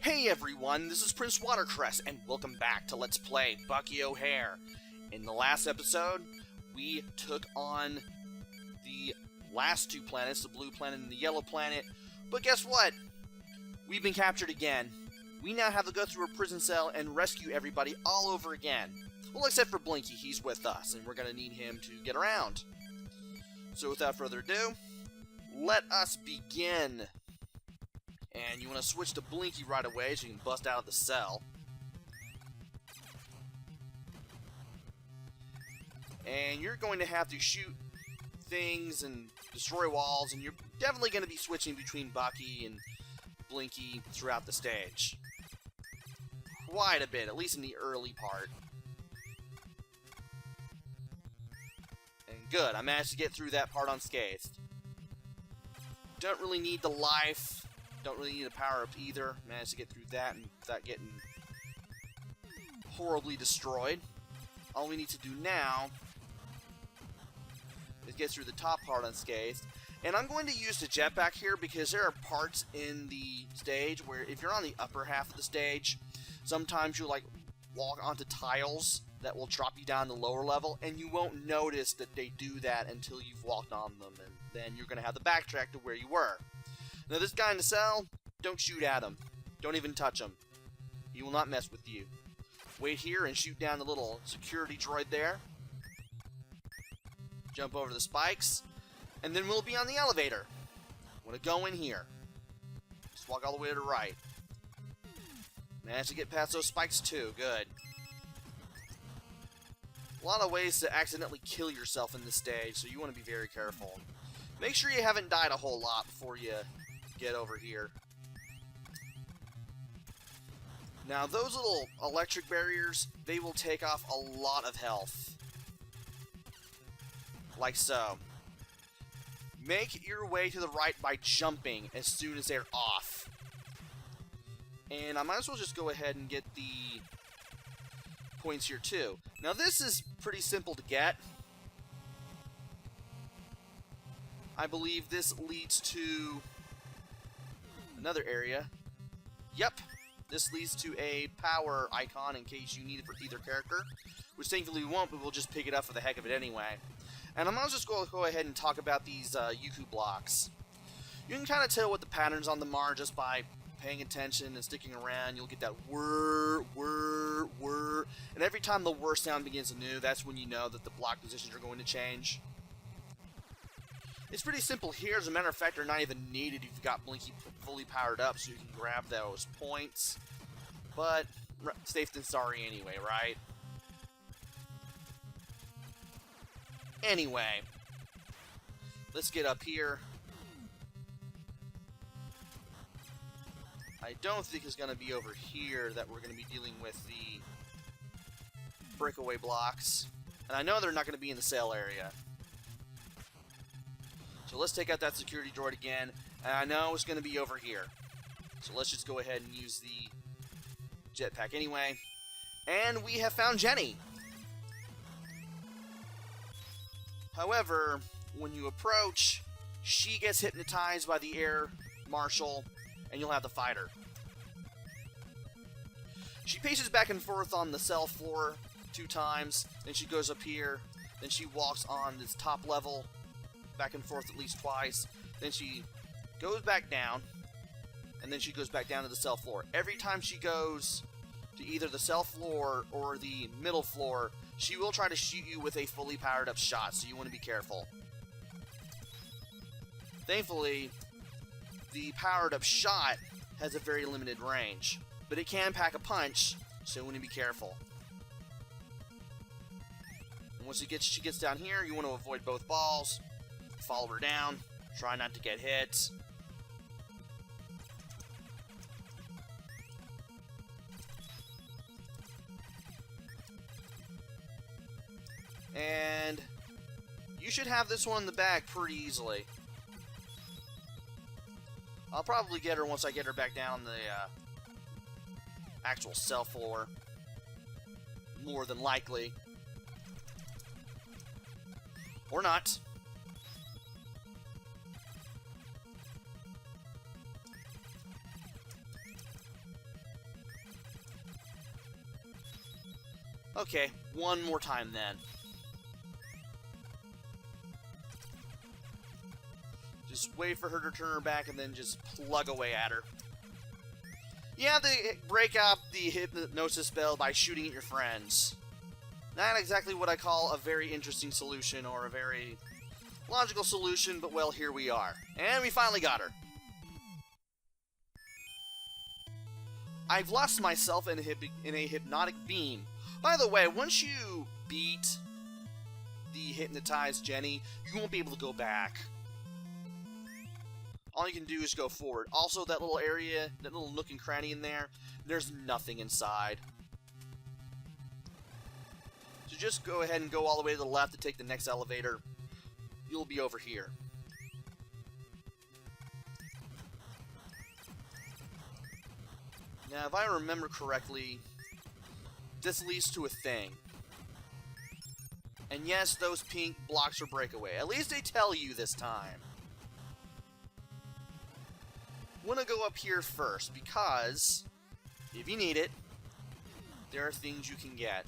Hey everyone, this is PrinceWatercress, and welcome back to Let's Play Bucky O'Hare. In the last episode, we took on the last two planets, the blue planet and the yellow planet, but guess what? We've been captured again. We now have to go through a prison cell and rescue everybody all over again. Well, except for Blinky, he's with us, and we're going to need him to get around. So without further ado, let us begin. And you want to switch to Blinky right away so you can bust out of the cell. And you're going to have to shoot things and destroy walls, and you're definitely going to be switching between Bucky and Blinky throughout the stage. Quite a bit, at least in the early part. And good, I managed to get through that part unscathed. Don't really need the life. Don't really need a power-up either. Managed to get through that and without getting horribly destroyed. All we need to do now is get through the top part unscathed. And I'm going to use the jetpack here because there are parts in the stage where if you're on the upper half of the stage, sometimes you'll like walk onto tiles that will drop you down to the lower level, and you won't notice that they do that until you've walked on them, and then you're going to have to backtrack to where you were. Now this guy in the cell, don't shoot at him. Don't even touch him. He will not mess with you. Wait here and shoot down the little security droid there. Jump over the spikes, and then we'll be on the elevator. Want to go in here. Just walk all the way to the right. Managed to get past those spikes too. Good. A lot of ways to accidentally kill yourself in this stage, so you want to be very careful. Make sure you haven't died a whole lot before you get over here. Now those little electric barriers, they will take off a lot of health. Like so. Make your way to the right by jumping as soon as they're off. And I might as well just go ahead and get the points here too. Now this is pretty simple to get. I believe this leads to another area. Yep, this leads to a power icon in case you need it for either character, which thankfully we won't, but we'll just pick it up for the heck of it anyway. And I'm just going to go ahead and talk about these Yuku blocks. You can kind of tell what the patterns on them are just by paying attention and sticking around. You'll get that whir, whir, whir, and every time the whir sound begins anew, that's when you know that the block positions are going to change. It's pretty simple here. As a matter of fact, they're not even needed if you've got Blinky fully powered up, so you can grab those points. But safe than sorry anyway, right? Anyway, let's get up here. I don't think it's going to be over here that we're going to be dealing with the breakaway blocks. And I know they're not going to be in the cell area. So let's take out that security droid again, and I know it's going to be over here. So let's just go ahead and use the jetpack anyway. And we have found Jenny! However, when you approach, she gets hypnotized by the air marshal, and you'll have to fight her. She paces back and forth on the cell floor 2 times, then she goes up here, then she walks on this top level, back and forth at least twice, then she goes back down, and then she goes back down to the cell floor. Every time she goes to either the cell floor or the middle floor, she will try to shoot you with a fully powered up shot, so you want to be careful. Thankfully, the powered up shot has a very limited range, but it can pack a punch, so you want to be careful. And once she gets down here, you want to avoid both balls. Follow her down. Try not to get hit. And you should have this one in the bag pretty easily. I'll probably get her once I get her back down the actual cell floor. More than likely. Or not. Okay, one more time then. Just wait for her to turn her back and then just plug away at her. You have to break up the hypnosis spell by shooting at your friends. Not exactly what I call a very interesting solution or a very logical solution, but well, here we are. And we finally got her. I've lost myself in a hypnotic beam. By the way, once you beat the hypnotized Jenny, you won't be able to go back. All you can do is go forward. Also, that little area, that little nook and cranny in there, there's nothing inside. So just go ahead and go all the way to the left to take the next elevator. You'll be over here. Now, if I remember correctly, this leads to a thing. And yes, those pink blocks are breakaway. At least they tell you this time. I want to go up here first, because if you need it, there are things you can get.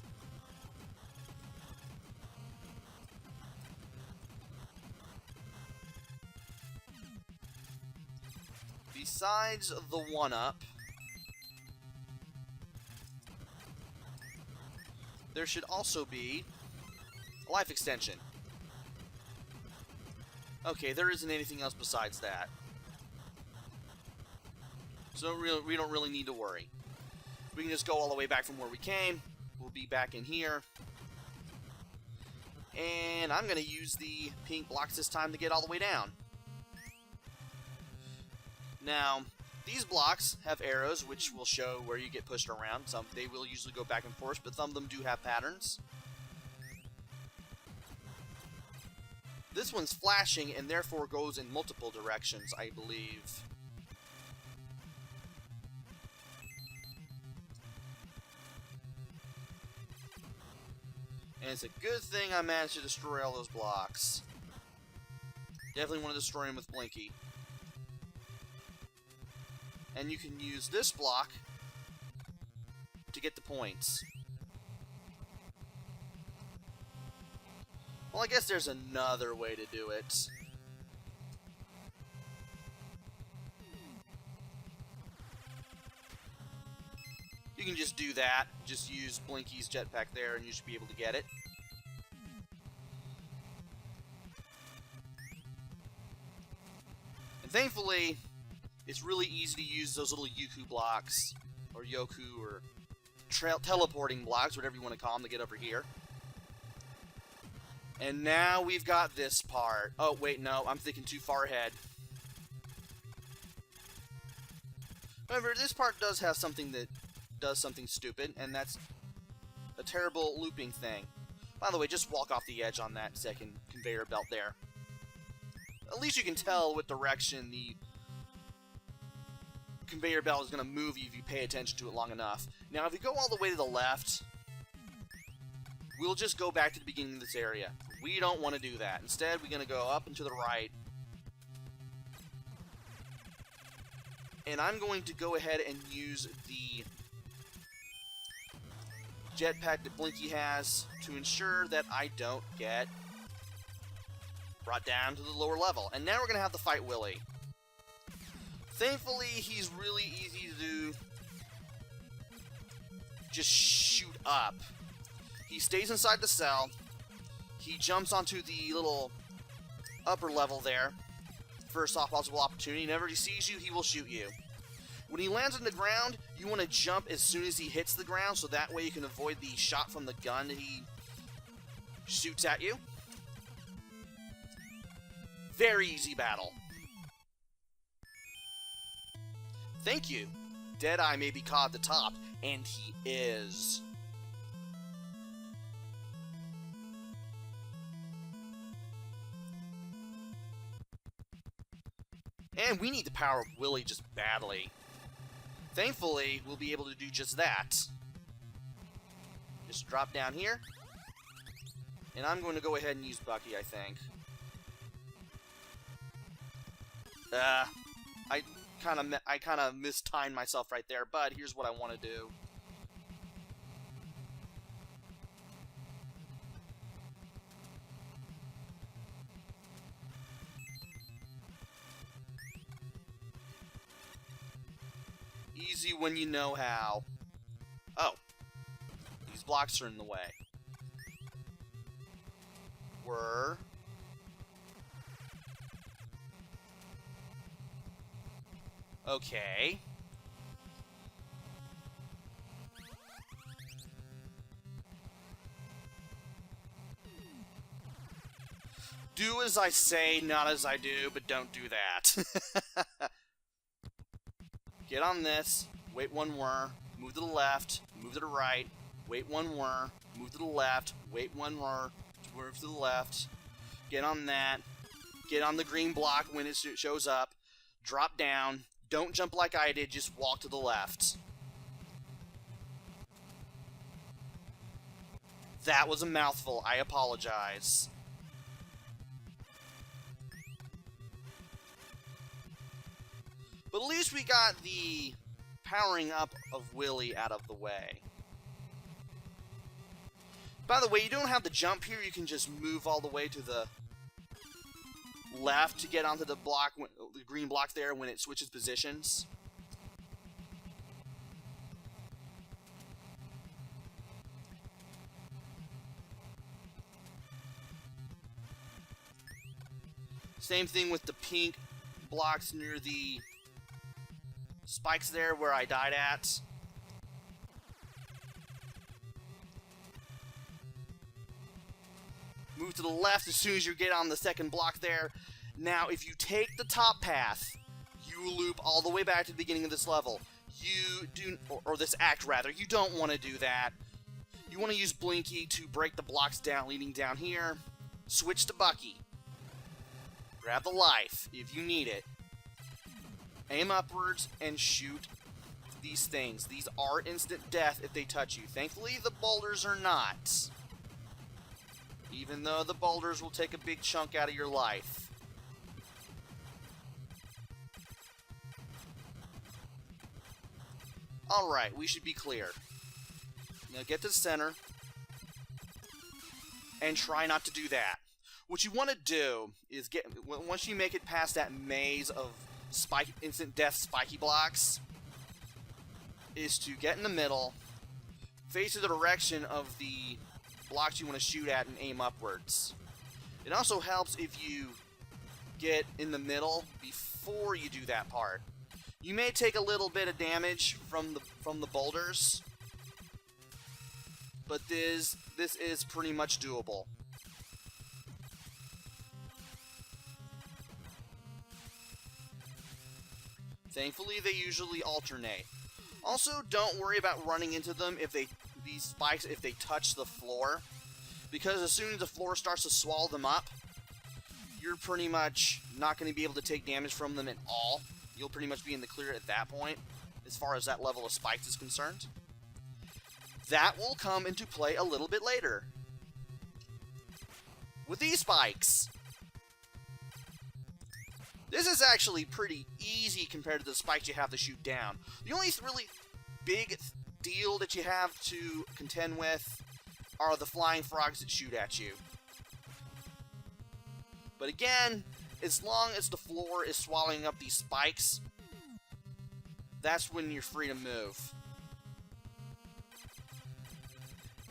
Besides the 1-up, there should also be a life extension. Okay, there isn't anything else besides that. So we don't really need to worry. We can just go all the way back from where we came. We'll be back in here. And I'm going to use the pink blocks this time to get all the way down. Now, these blocks have arrows, which will show where you get pushed around. They will usually go back and forth, but some of them do have patterns. This one's flashing and therefore goes in multiple directions, I believe. And it's a good thing I managed to destroy all those blocks. Definitely want to destroy them with Blinky. And you can use this block to get the points. Well, I guess there's another way to do it. You can just do that. Just use Blinky's jetpack there and you should be able to get it. And thankfully, it's really easy to use those little Yoku blocks, or Yoku, or teleporting blocks, whatever you want to call them, to get over here. And now we've got this part. Oh, wait, no, I'm thinking too far ahead. However, this part does have something that does something stupid, and that's a terrible looping thing. By the way, just walk off the edge on that second conveyor belt there. At least you can tell what direction the conveyor belt is going to move if you pay attention to it long enough. Now, if we go all the way to the left, we'll just go back to the beginning of this area. We don't want to do that. Instead, we're going to go up and to the right. And I'm going to go ahead and use the jetpack that Blinky has to ensure that I don't get brought down to the lower level. And now we're going to have to fight Willy. Thankfully, he's really easy to just shoot up. He stays inside the cell. He jumps onto the little upper level there. First off possible opportunity. Whenever he sees you, he will shoot you. When he lands on the ground, you want to jump as soon as he hits the ground, so that way you can avoid the shot from the gun that he shoots at you. Very easy battle. Thank you. Deadeye may be caught at the top, and he is. And we need to power up Willy just badly. Thankfully, we'll be able to do just that. Just drop down here. And I'm going to go ahead and use Bucky, I think. I kind of mistimed myself right there, but here's what I want to do. Easy when you know how. Oh. These blocks are in the way. Were... Okay. Do as I say, not as I do, but don't do that. Get on this, wait one more, move to the left, move to the right, wait one more, move to the left, wait one more, move to the left, get on that, get on the green block when it shows up, drop down, don't jump like I did, just walk to the left. That was a mouthful, I apologize. But at least we got the powering up of Willy out of the way. By the way, you don't have to jump here, you can just move all the way to the left to get onto the block, the green block there when it switches positions. Same thing with the pink blocks near the spikes there where I died at. Move to the left as soon as you get on the second block there. Now, if you take the top path, you loop all the way back to the beginning of this level. You do, or this act rather, you don't want to do that. You want to use Blinky to break the blocks down, leading down here. Switch to Bucky. Grab the life if you need it. Aim upwards and shoot these things. These are instant death if they touch you. Thankfully, the boulders are not. Even though the boulders will take a big chunk out of your life. Alright, we should be clear. Now get to the center. And try not to do that. What you want to do is get, once you make it past that maze of instant death spiky blocks, is to get in the middle, face the direction of the blocks you want to shoot at and aim upwards. It also helps if you get in the middle before you do that part. You may take a little bit of damage from the boulders, but this is pretty much doable. Thankfully, they usually alternate. Also, don't worry about running into them if these spikes touch the floor, because as soon as the floor starts to swallow them up, you're pretty much not going to be able to take damage from them at all. You'll pretty much be in the clear at that point, as far as that level of spikes is concerned. That will come into play a little bit later. With these spikes, this is actually pretty easy compared to the spikes you have to shoot down. The only really big deal that you have to contend with are the flying frogs that shoot at you. But again, as long as the floor is swallowing up these spikes, that's when you're free to move.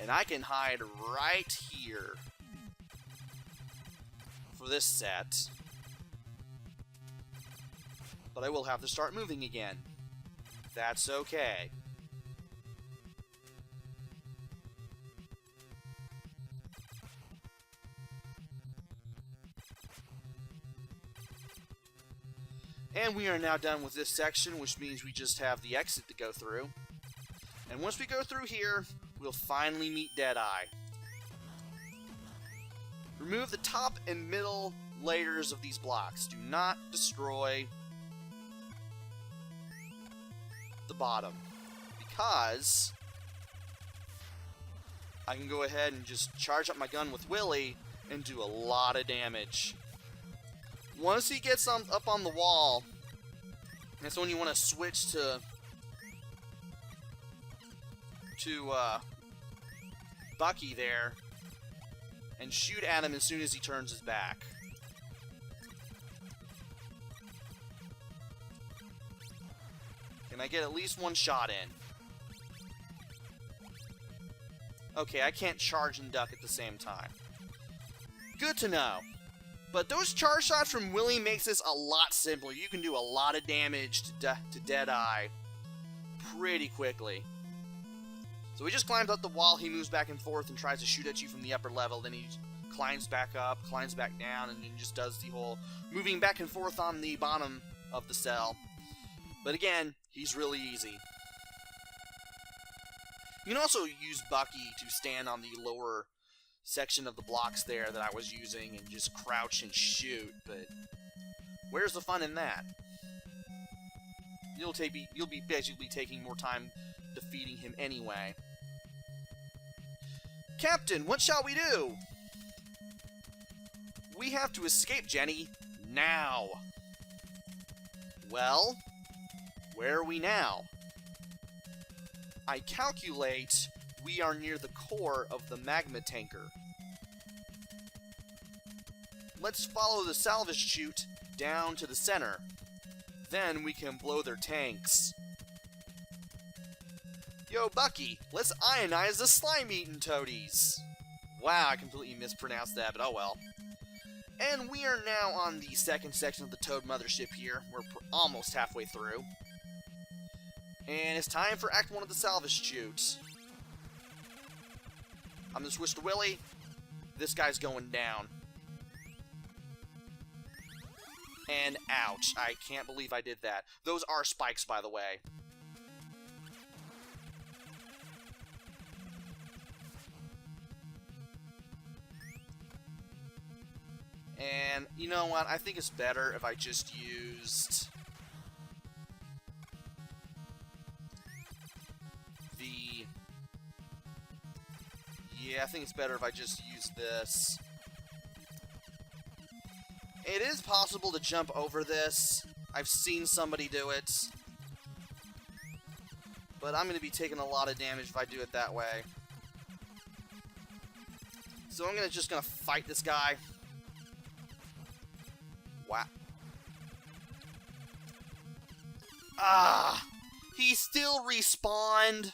And I can hide right here for this set. But I will have to start moving again. That's okay. And we are now done with this section, which means we just have the exit to go through. And once we go through here, we'll finally meet Deadeye. Remove the top and middle layers of these blocks. Do not destroy the bottom, because I can go ahead and just charge up my gun with Willy and do a lot of damage. Once he gets up on the wall, that's when you want to switch to Bucky there and shoot at him as soon as he turns his back. Can I get at least one shot in? Okay, I can't charge and duck at the same time. Good to know. But those charge shots from Willy makes this a lot simpler. You can do a lot of damage to Deadeye pretty quickly. So he just climbs up the wall, he moves back and forth and tries to shoot at you from the upper level, then he climbs back up, climbs back down, and then just does the whole moving back and forth on the bottom of the cell. But again, he's really easy. You can also use Bucky to stand on the lower section of the blocks there that I was using and just crouch and shoot, but where's the fun in that? You'll be basically taking more time defeating him anyway. Captain, what shall we do? We have to escape, Jenny. Now. Well, where are we now? I calculate we are near the core of the magma tanker. Let's follow the Salvage chute down to the center. Then we can blow their tanks. Yo, Bucky, let's ionize the slime-eating toadies. Wow, I completely mispronounced that, but oh well. And we are now on the second section of the Toad Mothership here. We're almost halfway through. And it's time for Act 1 of the Salvage chute. I'm gonna switch to Willy. This guy's going down. And ouch, I can't believe I did that. Those are spikes, by the way. And you know what? I think it's better if I just used the... Yeah, I think it's better if I just use this. It is possible to jump over this. I've seen somebody do it. But I'm going to be taking a lot of damage if I do it that way. So I'm just going to fight this guy. Wow. Ah! He still respawned!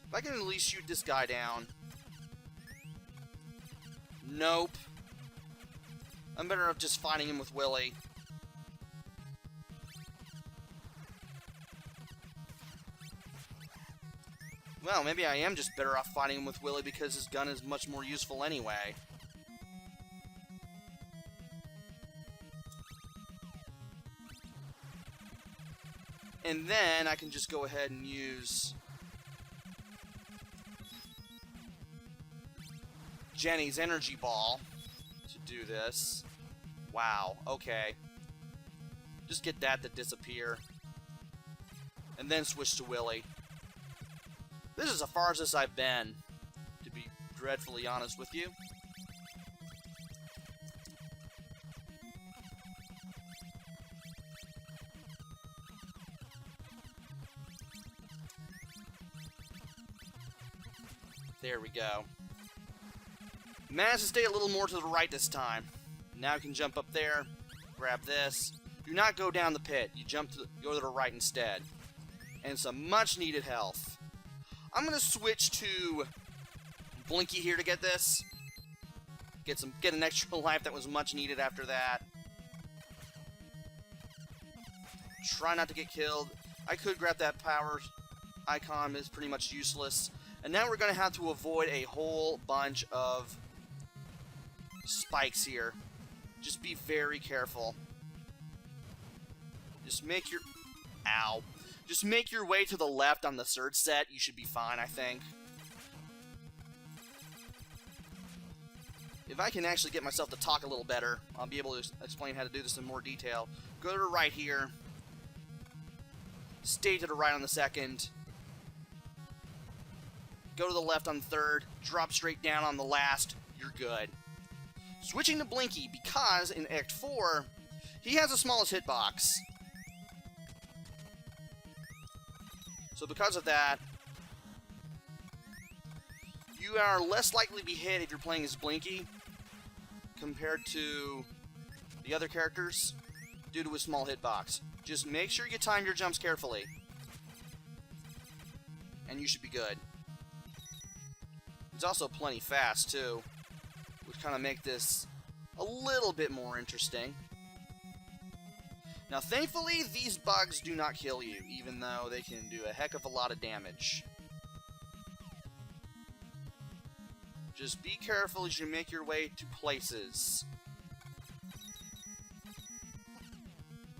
If I can at least shoot this guy down. Nope. I'm better off just fighting him with Willy. Well, maybe I am just better off fighting him with Willy because his gun is much more useful anyway. And then I can just go ahead and use Jenny's energy ball to do this. Wow, okay. Just get that to disappear. And then switch to Willy. This is as far as I've been, to be dreadfully honest with you. There we go. Managed to stay a little more to the right this time. Now I can jump up there, grab this. Do not go down the pit. You go to the right instead. And some much needed health. I'm gonna switch to Blinky here to get this. Get an extra life that was much needed after that. Try not to get killed. I could grab that power icon, but it's pretty much useless. And now we're gonna have to avoid a whole bunch of spikes here. Just be very careful. Just make your... Ow. Just make your way to the left on the third set. You should be fine, I think. If I can actually get myself to talk a little better, I'll be able to explain how to do this in more detail. Go to the right here. Stay to the right on the second. Go to the left on the third. Drop straight down on the last. You're good. Switching to Blinky, because in Act 4, he has the smallest hitbox. So because of that, you are less likely to be hit if you're playing as Blinky compared to The other characters, due to a small hitbox. Just make sure you time your jumps carefully. And you should be good. He's also plenty fast, too, which kind of make this a little bit more interesting. Now, thankfully, these bugs do not kill you, even though they can do a heck of a lot of damage. Just be careful as you make your way to places.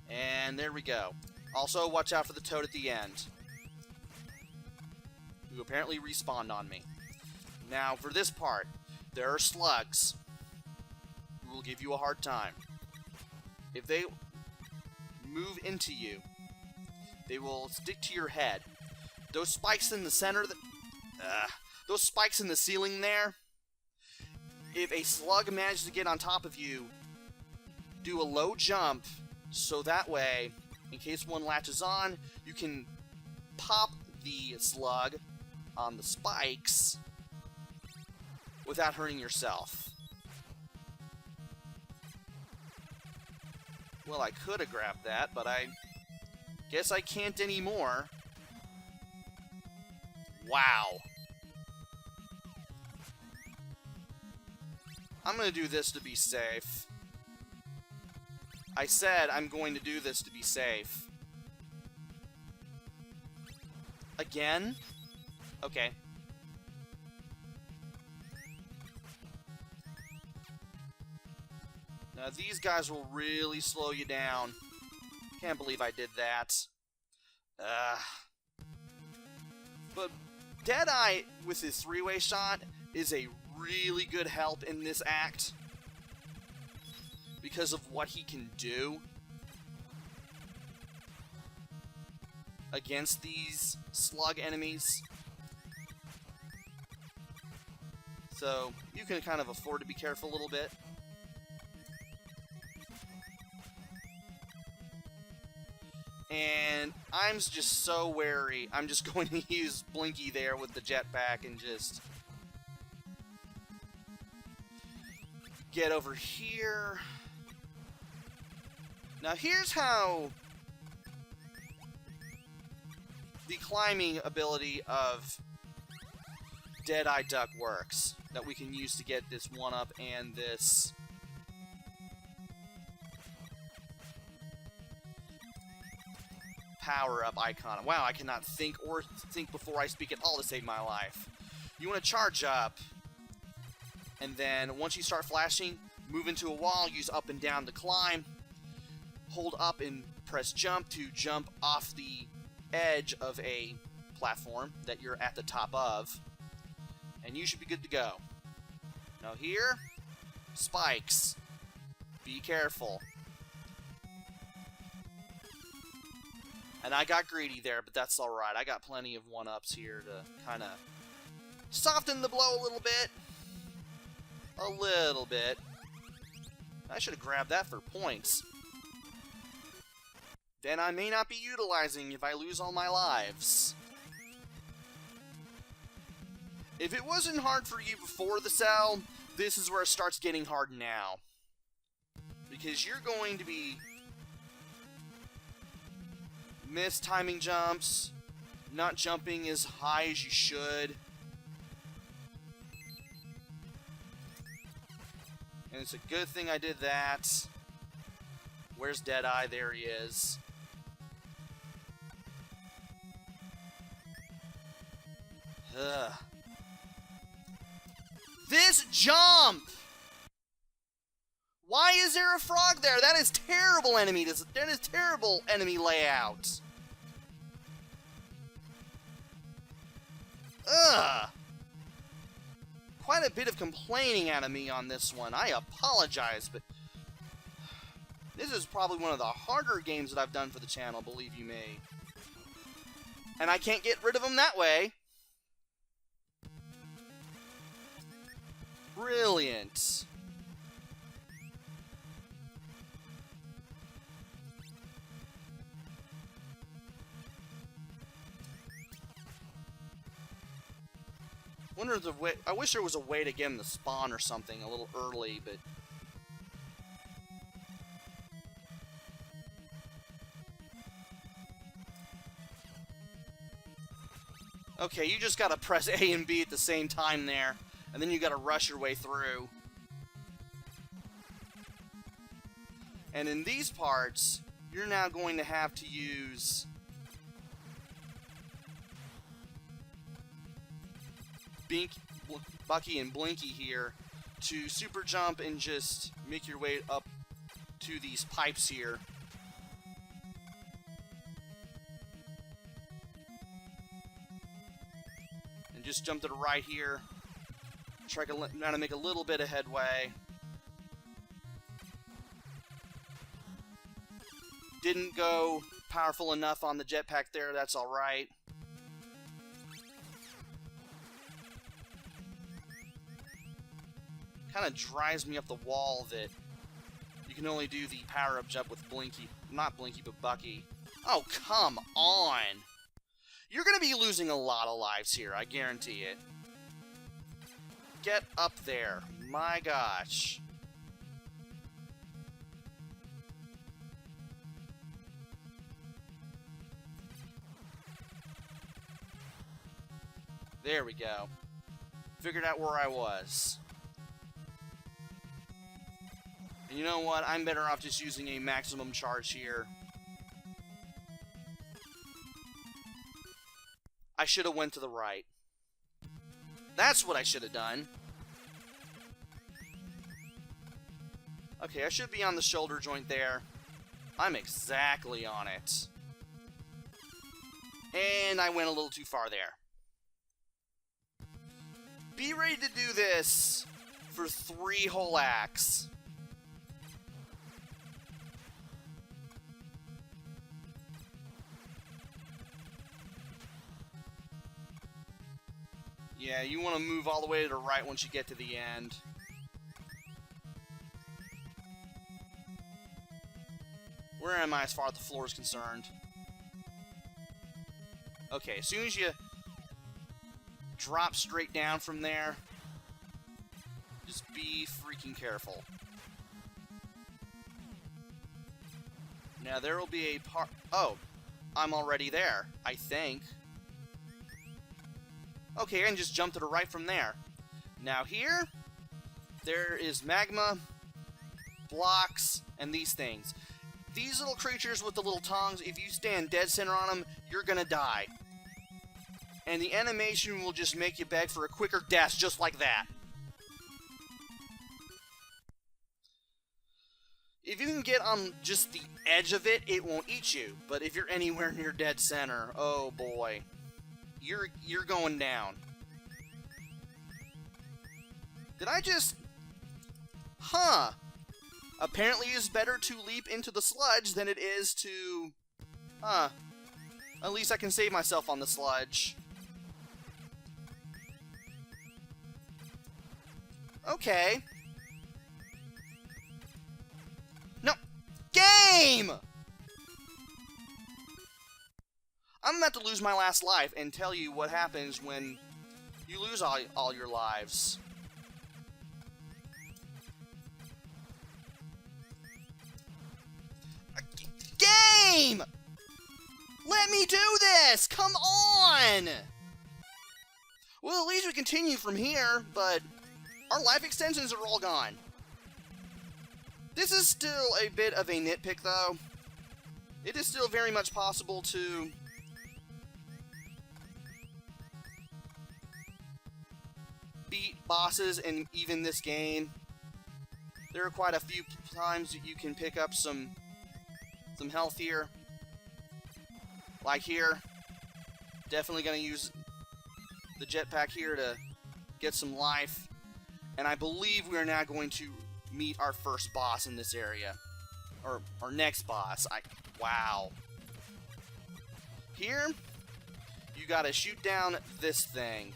And there we go. Also, watch out for the toad at the end, who apparently respawned on me. Now, for this part, there are slugs who will give you a hard time. If they move into you, they will stick to your head. Those spikes in the center, those spikes in the ceiling there, if a slug manages to get on top of you, do a low jump, so that way, in case one latches on, you can pop the slug on the spikes without hurting yourself. Well, I could have grabbed that, but I guess I can't anymore. Wow. I'm going to do this to be safe. I said I'm going to do this to be safe. Again? Okay. Now these guys will really slow you down. Can't believe I did that. But Deadeye with his three-way shot is a really good help in this act because of what he can do against these slug enemies. So you can kind of afford to be careful a little bit. And I'm just so wary. I'm just going to use Blinky there with the jetpack and just get over here. Now here's how the climbing ability of Deadeye Duck works, that we can use to get this 1-up and this power-up icon. Wow, I cannot think before I speak at all to save my life. You want to charge up, and then once you start flashing, move into a wall, use up and down to climb, hold up and press jump to jump off the edge of a platform that you're at the top of, and you should be good to go. Now here, spikes. Be careful. And I got greedy there, but that's alright. I got plenty of 1-ups here to kind of soften the blow a little bit. A little bit. I should have grabbed that for points. Then I may not be utilizing if I lose all my lives. If it wasn't hard for you before the cell, this is where it starts getting hard now. Because you're going to be miss timing jumps, not jumping as high as you should. And it's a good thing I did that. Where's Deadeye? There he is. Ugh. This jump! Why is there a frog there? That is terrible enemy. That is terrible enemy layout. Ugh. Quite a bit of complaining out of me on this one. I apologize, but this is probably one of the harder games that I've done for the channel, believe you me. And I can't get rid of them that way. Brilliant. Wonder if the way. I wish there was a way to get him to spawn or something a little early, but Okay, you just gotta press A and B at the same time there, and then you gotta rush your way through. And in these parts, you're now going to have to use Bucky and Blinky here to super jump and just make your way up to these pipes here. And just jump to the right here. Try to make a little bit of headway. Didn't go powerful enough on the jetpack there, that's alright. Kind of drives me up the wall that you can only do the power-up jump with Blinky. Not Blinky, but Bucky. Oh, come on! You're going to be losing a lot of lives here, I guarantee it. Get up there. My gosh. There we go. Figured out where I was. And you know what? I'm better off just using a maximum charge here. I should have went to the right. That's what I should have done. Okay, I should be on the shoulder joint there. I'm exactly on it. And I went a little too far there. Be ready to do this for 3 whole acts. Yeah, you want to move all the way to the right once you get to the end. Where am I as far as the floor is concerned? Okay, as soon as you drop straight down from there, just be freaking careful. Now there will be a part... Oh, I'm already there, I think. Okay, I can just jump to the right from there. Now here, there is magma, blocks, and these things. These little creatures with the little tongues, if you stand dead center on them, you're gonna die. And the animation will just make you beg for a quicker death, just like that. If you can get on just the edge of it, it won't eat you. But if you're anywhere near dead center, oh boy. You're going down. Did I just... Huh. Apparently it's better to leap into the sludge than it is to... Huh. At least I can save myself on the sludge. Okay. No. Game! I'm about to lose my last life and tell you what happens when you lose all your lives. Game! Let me do this! Come on! Well, at least we continue from here, but our life extensions are all gone. This is still a bit of a nitpick, though. It is still very much possible to... beat bosses in even this game. There are quite a few times that you can pick up some health here. Like here. Definitely going to use the jetpack here to get some life. And I believe we are now going to meet our first boss in this area. Or our next boss. Wow. Here, you got to shoot down this thing.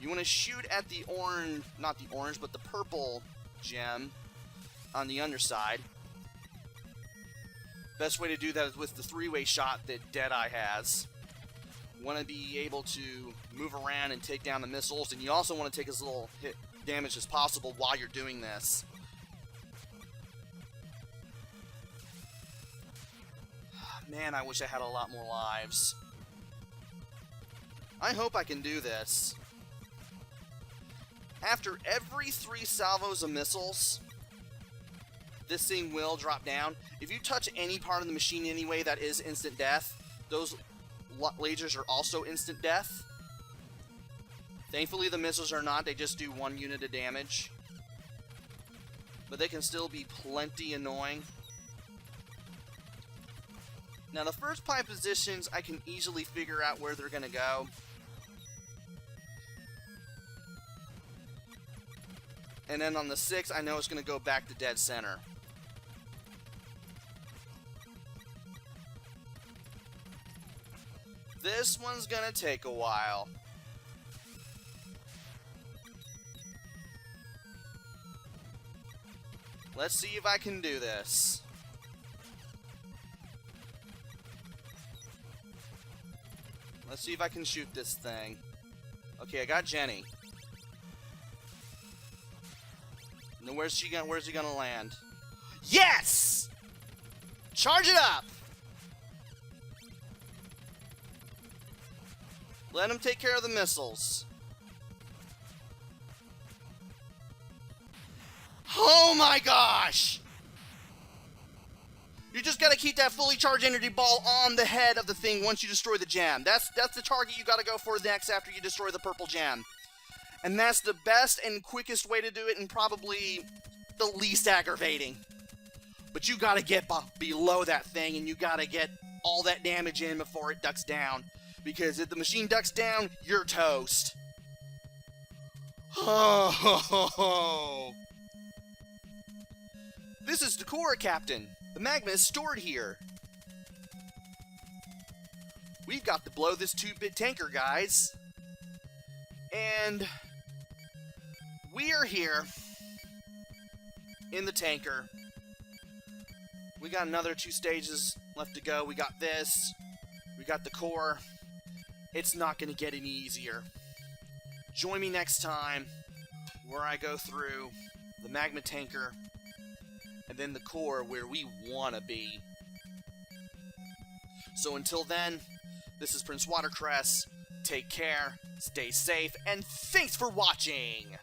You want to shoot at the orange, not the orange, but the purple gem on the underside. Best way to do that is with the 3-way shot that Deadeye has. You want to be able to move around and take down the missiles, and you also want to take as little hit damage as possible while you're doing this. Man, I wish I had a lot more lives. I hope I can do this. After every 3 salvos of missiles, this thing will drop down. If you touch any part of the machine anyway, that is instant death. Those lasers are also instant death. Thankfully, the missiles are not. They just do 1 unit of damage. But they can still be plenty annoying. Now, the first 5 positions, I can easily figure out where they're going to go. And then on the 6th, I know it's going to go back to dead center. This one's going to take a while. Let's see if I can do this. Let's see if I can shoot this thing. Okay, I got Jenny. Now where's he gonna land? Yes! Charge it up! Let him take care of the missiles. Oh my gosh! You just gotta keep that fully charged energy ball on the head of the thing once you destroy the gem. That's the target you gotta go for next after you destroy the purple gem. And that's the best and quickest way to do it, and probably the least aggravating. But you gotta get below that thing, and you gotta get all that damage in before it ducks down. Because if the machine ducks down, you're toast. Oh. This is the core, Captain. The magma is stored here. We've got to blow this 2-bit tanker, guys. And we are here in the tanker. We got another 2 stages left to go. We got this. We got the core. It's not going to get any easier. Join me next time where I go through the magma tanker and then the core where we want to be. So until then, this is PrinceWatercress. Take care, stay safe, and thanks for watching!